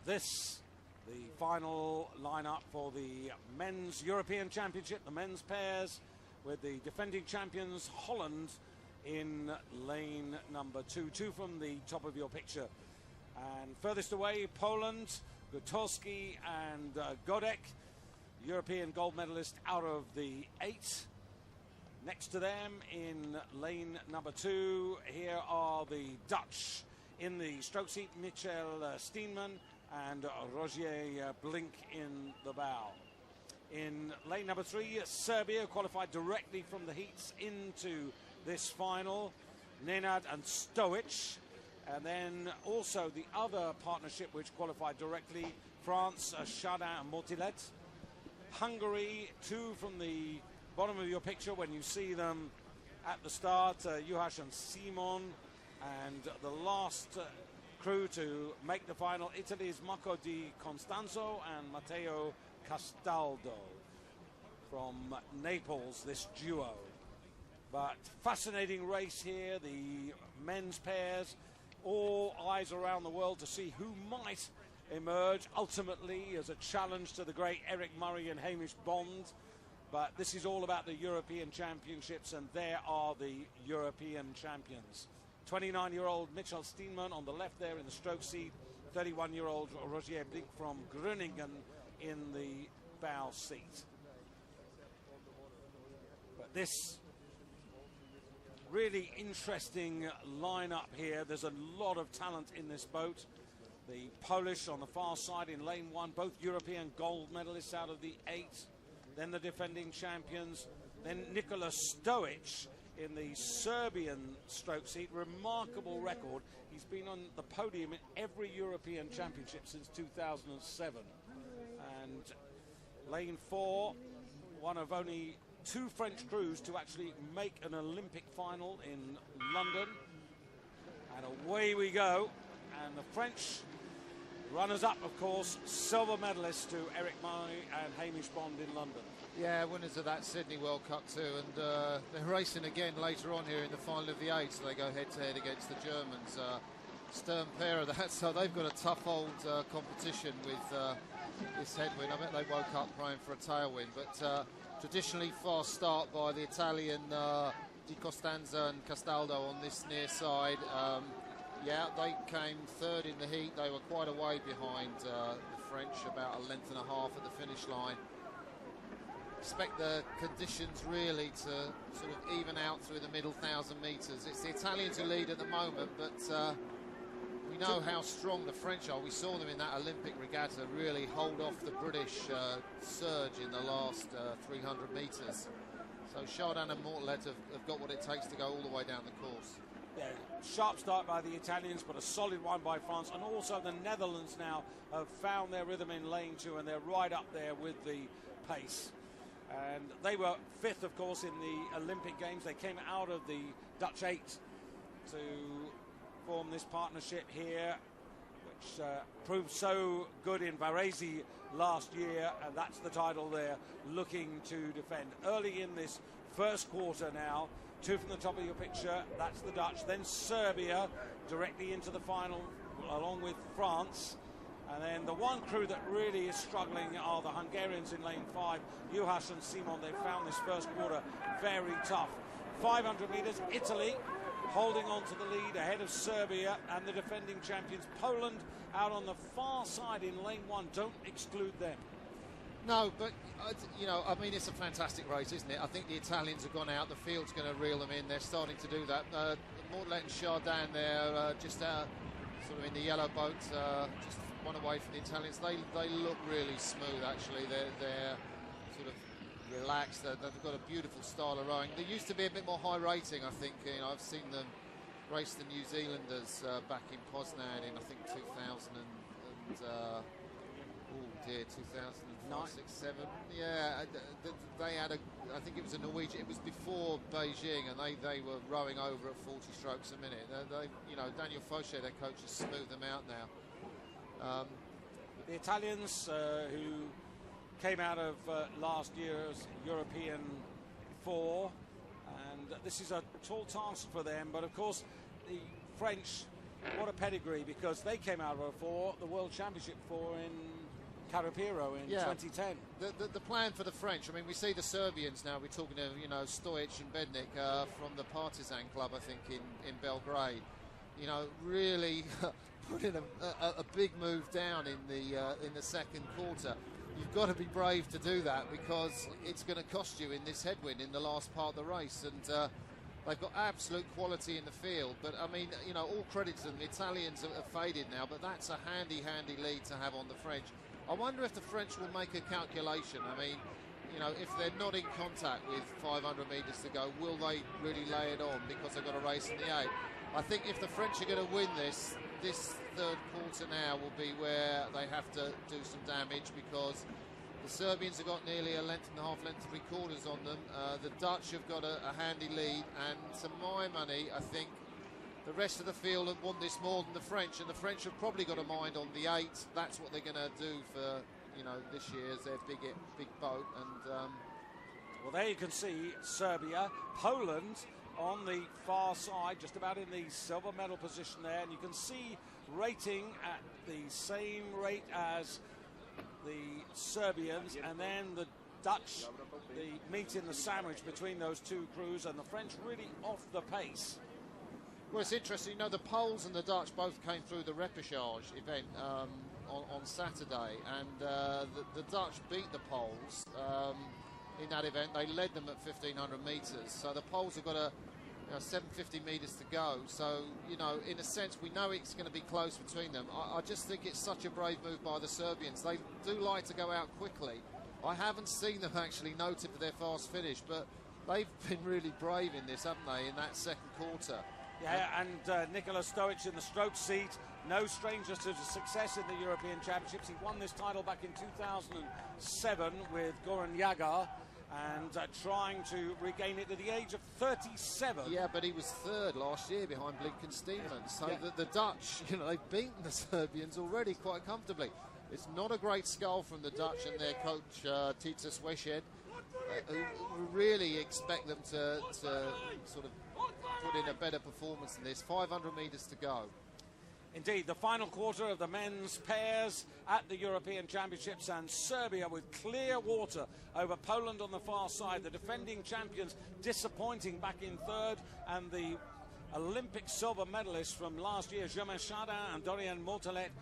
this, the final lineup for the Men's European Championship, the men's pairs, with the defending champions Holland in lane number 2. Two from the top of your picture. And furthest away, Poland, Gutowski and Godek, European gold medalist out of the 8. Next to them in lane number 2, here are the Dutch in the stroke seat, Michel Steenman and Rogier Blink in the bow. In lane number 3, Serbia qualified directly from the heats into this final, Nenad and Stoic. And then also the other partnership which qualified directly, France, Chardin and Mortillet. Hungary, 2 from the bottom of your picture when you see them at the start, Juhas and Simon. And the last crew to make the final, Italy's Marco Di Constanzo and Matteo Castaldo from Naples, this duo. But fascinating race here, the men's pairs, all eyes around the world to see who might emerge ultimately as a challenge to the great Eric Murray and Hamish Bond. But this is all about the European Championships, and there are the European champions. 29-year-old Michel Steenman on the left there in the stroke seat, 31-year-old Rogier Blink from Groningen in the bow seat. But this really interesting lineup here. There's a lot of talent in this boat. The Polish on the far side in lane 1, both European gold medalists out of the 8. Then the defending champions. Then Nikola Stoic in the Serbian stroke seat. Remarkable record. He's been on the podium in every European championship since 2007. And lane 4, one of only 2 French crews to actually make an Olympic final in London. And away we go. And the French runners-up, of course, silver medalists to Eric Murray and Hamish Bond in London. Yeah, winners of that Sydney World Cup too, and they're racing again later on here in the final of the 8, so they go head-to-head against the Germans. Stern pair of that, so they've got a tough old competition with this headwind. I bet they woke up praying for a tailwind, but traditionally fast start by the Italian Di Costanza and Castaldo on this near side. Yeah, they came 3rd in the heat. They were quite a way behind the French, about a length and a half at the finish line. Expect the conditions really to sort of even out through the middle 1,000 metres. It's the Italians who lead at the moment, but we know how strong the French are. We saw them in that Olympic regatta really hold off the British surge in the last 300 metres. So Chardin and Mortillet have got what it takes to go all the way down the course. Yeah, sharp start by the Italians, but a solid one by France. And also the Netherlands now have found their rhythm in lane 2, and they're right up there with the pace. And they were 5th, of course, in the Olympic Games. They came out of the Dutch 8 to form this partnership here, which proved so good in Varese last year, and that's the title they're looking to defend. Early in this first quarter now, 2 from the top of your picture, that's the Dutch, then Serbia directly into the final along with France. And then the one crew that really is struggling are the Hungarians in lane 5, Juhas and Simon. They've found this first quarter very tough. 500 metres, Italy holding on to the lead ahead of Serbia and the defending champions. Poland out on the far side in lane 1. Don't exclude them. No, but, you know, I mean, it's a fantastic race, isn't it? I think the Italians have gone out. The field's going to reel them in. They're starting to do that. Mortillet and Chardin there, just out, sort of in the yellow boat, just one away from the Italians. They look really smooth, actually. They're sort of relaxed. They've got a beautiful style of rowing. They used to be a bit more high rating, I think. You know, I've seen them race the New Zealanders back in Poznan in, I think, 2000 and oh dear, 2005, 6, 7. Yeah, they had I think it was a Norwegian. It was before Beijing, and they were rowing over at 40 strokes a minute. You know, Daniel Fauché, their coach, has smoothed them out now. The Italians, who came out of last year's European 4, and this is a tall task for them. But of course, the French what a pedigree, because they came out of the World Championship in Carapiro in 2010. The plan for the French, I mean, we see the Serbians now. We're talking of, you know, Stojic and Bednik from the Partizan club, I think, in Belgrade. You know, really putting a big move down in the second quarter. You've got to be brave to do that, because it's going to cost you in this headwind in the last part of the race. And they've got absolute quality in the field. But, I mean, you know, all credit to them. The Italians have faded now, but that's a handy lead to have on the French. I wonder if the French will make a calculation. I mean, you know, if they're not in contact with 500 metres to go, will they really lay it on because they've got a race in the 8? I think if the French are going to win this third quarter now will be where they have to do some damage, because the Serbians have got nearly a length and a half, length 3/4 on them. The Dutch have got a handy lead, and to my money, I think the rest of the field have won this more than the French, and the French have probably got a mind on the 8. That's what they're going to do for, you know, this year as their big boat. And well, there you can see Serbia, Poland on the far side, just about in the silver medal position there, and you can see rating at the same rate as the Serbians, and then the Dutch, the meat in the sandwich between those two crews, and the French really off the pace. Well, it's interesting, you know, the Poles and the Dutch both came through the repechage event on Saturday, and the Dutch beat the Poles in that event. They led them at 1,500 metres, so the Poles have got 750 metres to go. So, you know, in a sense, we know it's going to be close between them. I just think it's such a brave move by the Serbians. They do like to go out quickly. I haven't seen them actually noted for their fast finish, but they've been really brave in this, haven't they, in that second quarter. Yeah, and Nikola Stojic in the stroke seat, no stranger to success in the European Championships. He won this title back in 2007 with Goran Jagar, and trying to regain it at the age of 37. Yeah, but he was third last year behind Blinken Stevenens. So yeah, the Dutch, you know, they've beaten the Serbians already quite comfortably. It's not a great skull from the Dutch and their coach, Titus Weshed, who really expect them to sort of put in a better performance than this. 500 metres to go. Indeed, the final quarter of the men's pairs at the European Championships, and Serbia with clear water over Poland on the far side. The defending champions disappointing back in third, and the Olympic silver medalists from last year, Germain Chardin and Dorian Mortelet,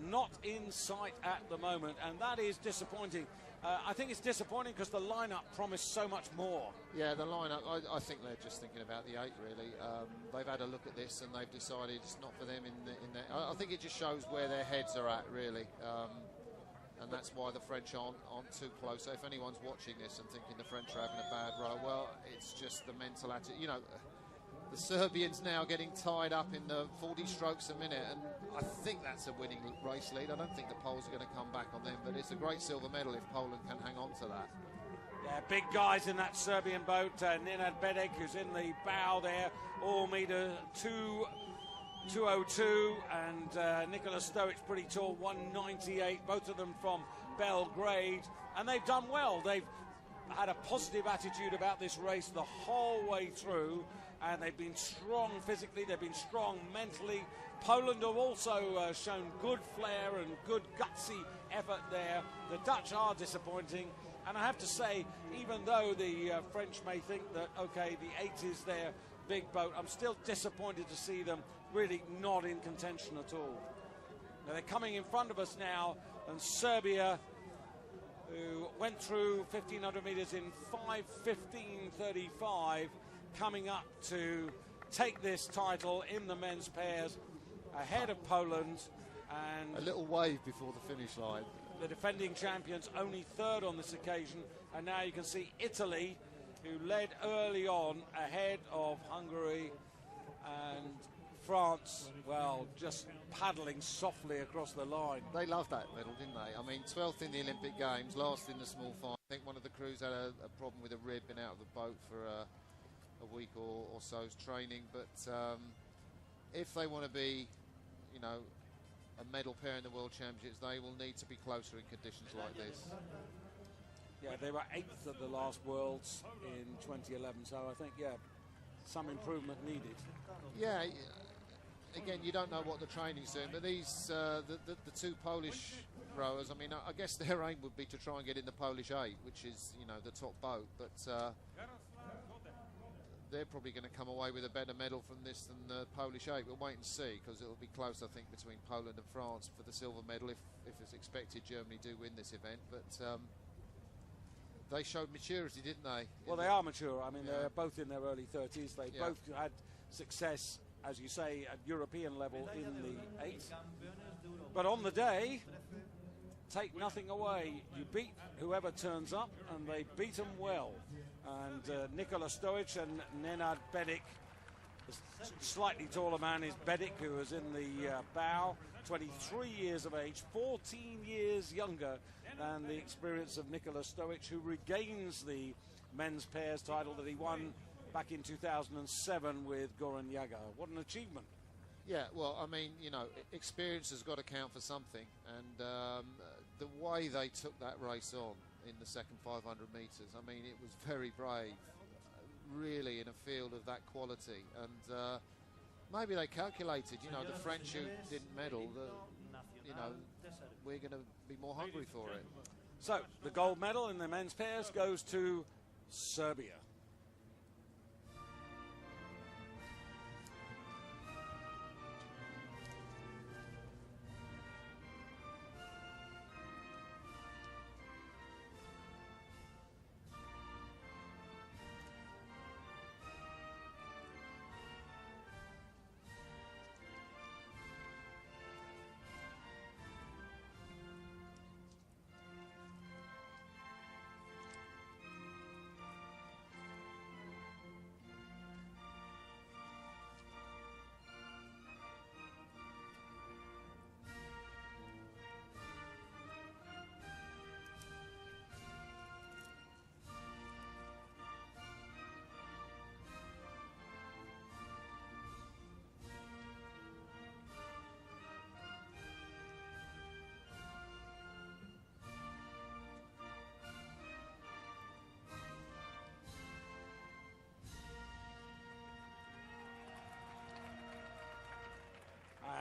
not in sight at the moment, and that is disappointing. I think it's disappointing because the lineup promised so much more. Yeah, the lineup, I think they're just thinking about the 8, really. They've had a look at this and they've decided it's not for them in there. I think it just shows where their heads are at, really. And that's why the French aren't too close. So if anyone's watching this and thinking the French are having a bad row, well, it's just the mental attitude. You know, the Serbians now getting tied up in the 40 strokes a minute, and I think that's a winning race lead. I don't think the Poles are going to come back on them, but it's a great silver medal if Poland can hang on to that. Yeah, big guys in that Serbian boat. Nenad Bedek, who's in the bow there, all meter 202, and Nikola Stojic, pretty tall, 198, both of them from Belgrade, and they've done well. They've had a positive attitude about this race the whole way through, and they've been strong physically, they've been strong mentally. Poland have also shown good flair and good gutsy effort there. The Dutch are disappointing, and I have to say, even though the French may think that, okay, the 8 is their big boat, I'm still disappointed to see them really not in contention at all. Now they're coming in front of us now, and Serbia, who went through 1,500 metres in 5:15.35, coming up to take this title in the men's pairs ahead of Poland, and a little wave before the finish line. The defending champions only third on this occasion, and now you can see Italy, who led early on ahead of Hungary, and France, well, just paddling softly across the line. They loved that medal, didn't they? I mean, 12th in the Olympic Games, last in the small final. I think one of the crews had a problem with a rib, been out of the boat for a week or so's training, but if they want to be, you know, a medal pair in the World Championships, they will need to be closer in conditions like this. Yeah, they were 8th at the last Worlds in 2011, so I think, yeah, some improvement needed. Yeah, again, you don't know what the training's doing, but these the two Polish rowers, I mean, I guess their aim would be to try and get in the Polish 8, which is, you know, the top boat, but they're probably going to come away with a better medal from this than the Polish 8. We'll wait and see, because it'll be close, I think, between Poland and France for the silver medal, if it's expected Germany do win this event. But they showed maturity, didn't they? Well, they are mature. I mean, they're both in their early 30s. They both had success, as you say, at European level in the 8. But on the day, take nothing away. You beat whoever turns up, and they beat them well. And Nikola Stoic and Nenad Bedik, the slightly taller man is Bedik, who was in the bow, 23 years of age, 14 years younger than the experience of Nikola Stoic, who regains the men's pairs title that he won back in 2007 with Goran Yagar. What an achievement. Yeah, well, I mean, you know, experience has got to count for something, and the way they took that race on in the second 500 metres, I mean, it was very brave, really, in a field of that quality, and maybe they calculated, you know, the French who didn't medal, you know, we're going to be more hungry for it. So, the gold medal in the men's pairs goes to Serbia.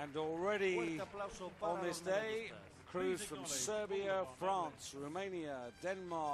And already on this day, crews from Serbia, France, Romania, Denmark,